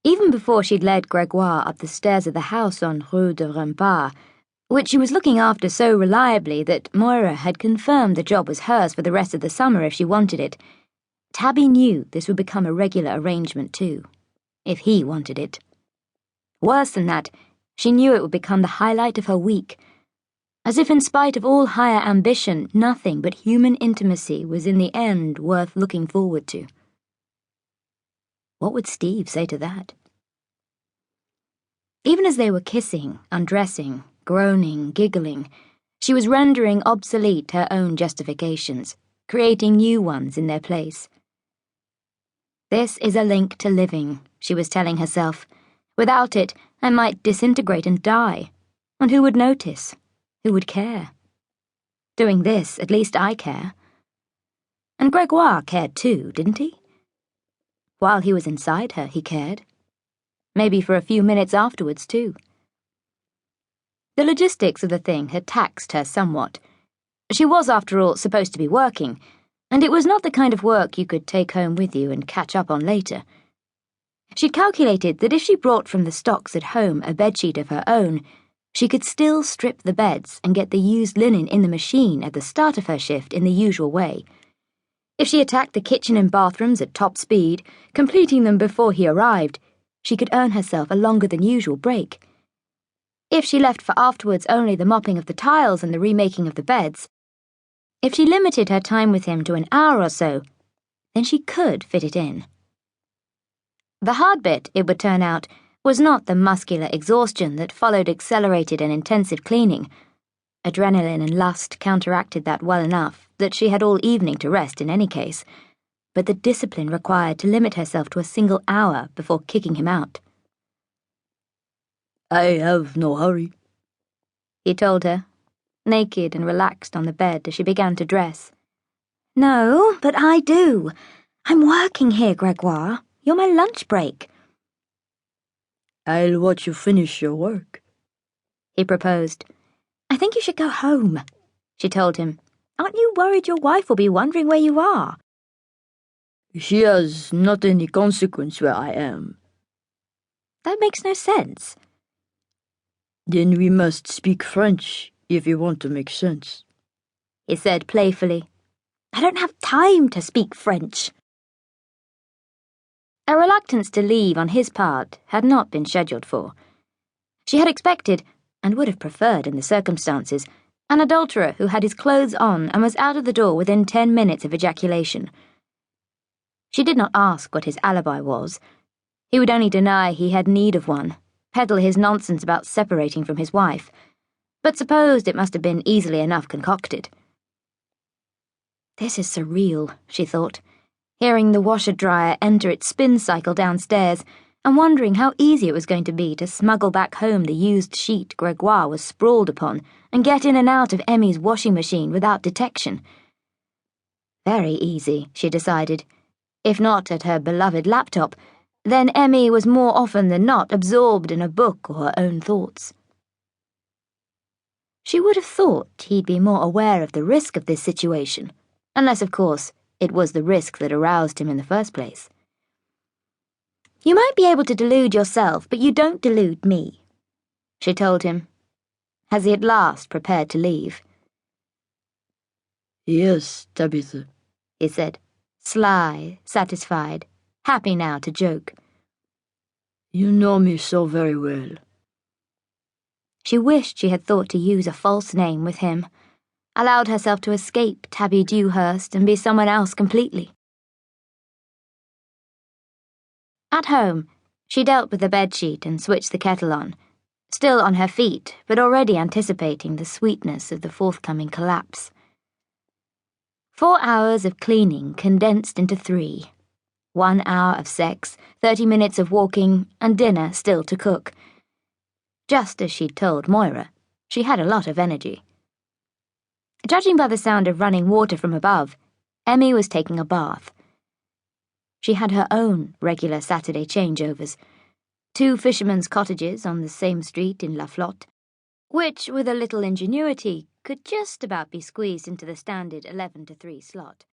Even before she'd led Gregoire up the stairs of the house on Rue de Rempart, which she was looking after so reliably that Moira had confirmed the job was hers for the rest of the summer if she wanted it, Tabby knew this would become a regular arrangement too, if he wanted it. Worse than that, she knew it would become the highlight of her week, as if in spite of all higher ambition, nothing but human intimacy was in the end worth looking forward to. What would Steve say to that? Even as they were kissing, undressing, groaning, giggling, she was rendering obsolete her own justifications, creating new ones in their place. This is a link to living, she was telling herself. Without it, I might disintegrate and die. And who would notice? Who would care? Doing this, at least I care. And Gregoire cared too, didn't he? While he was inside her, he cared. Maybe for a few minutes afterwards, too. The logistics of the thing had taxed her somewhat. She was, after all, supposed to be working, and it was not the kind of work you could take home with you and catch up on later. She'd calculated that if she brought from the stocks at home a bedsheet of her own, she could still strip the beds and get the used linen in the machine at the start of her shift in the usual way. If she attacked the kitchen and bathrooms at top speed, completing them before he arrived, she could earn herself a longer than usual break. If she left for afterwards only the mopping of the tiles and the remaking of the beds, if she limited her time with him to an hour or so, then she could fit it in. The hard bit, it would turn out, was not the muscular exhaustion that followed accelerated and intensive cleaning. Adrenaline and lust counteracted that well enough that she had all evening to rest in any case, but the discipline required to limit herself to a single hour before kicking him out. I have no hurry, he told her, naked and relaxed on the bed as she began to dress. No, but I do. I'm working here, Gregoire. You're my lunch break. I'll watch you finish your work, he proposed. I think you should go home, she told him. Aren't you worried your wife will be wondering where you are? She has not any consequence where I am. That makes no sense. Then we must speak French if you want to make sense, he said playfully. I don't have time to speak French. A reluctance to leave on his part had not been scheduled for. She had expected, and would have preferred in the circumstances, an adulterer who had his clothes on and was out of the door within 10 minutes of ejaculation. She did not ask what his alibi was. He would only deny he had need of one, peddle his nonsense about separating from his wife, but supposed it must have been easily enough concocted. This is surreal, she thought, hearing the washer-dryer enter its spin cycle downstairs and wondering how easy it was going to be to smuggle back home the used sheet Gregoire was sprawled upon and get in and out of Emmie's washing machine without detection. Very easy, she decided. If not at her beloved laptop, then Emmie was more often than not absorbed in a book or her own thoughts. She would have thought he'd be more aware of the risk of this situation, unless, of course, it was the risk that aroused him in the first place. You might be able to delude yourself, but you don't delude me, she told him, as he at last prepared to leave. Yes, Tabitha, he said, sly, satisfied, happy now to joke. You know me so very well. She wished she had thought to use a false name with him, allowed herself to escape Tabby Dewhurst and be someone else completely. At home, she dealt with the bedsheet and switched the kettle on, still on her feet, but already anticipating the sweetness of the forthcoming collapse. 4 hours of cleaning condensed into 3. 1 hour of sex, 30 minutes of walking, and dinner still to cook. Just as she'd told Moira, she had a lot of energy. Judging by the sound of running water from above, Emmie was taking a bath. She had her own regular Saturday changeovers, 2 fishermen's cottages on the same street in La Flotte, which, with a little ingenuity, could just about be squeezed into the standard 11 to 3 slot.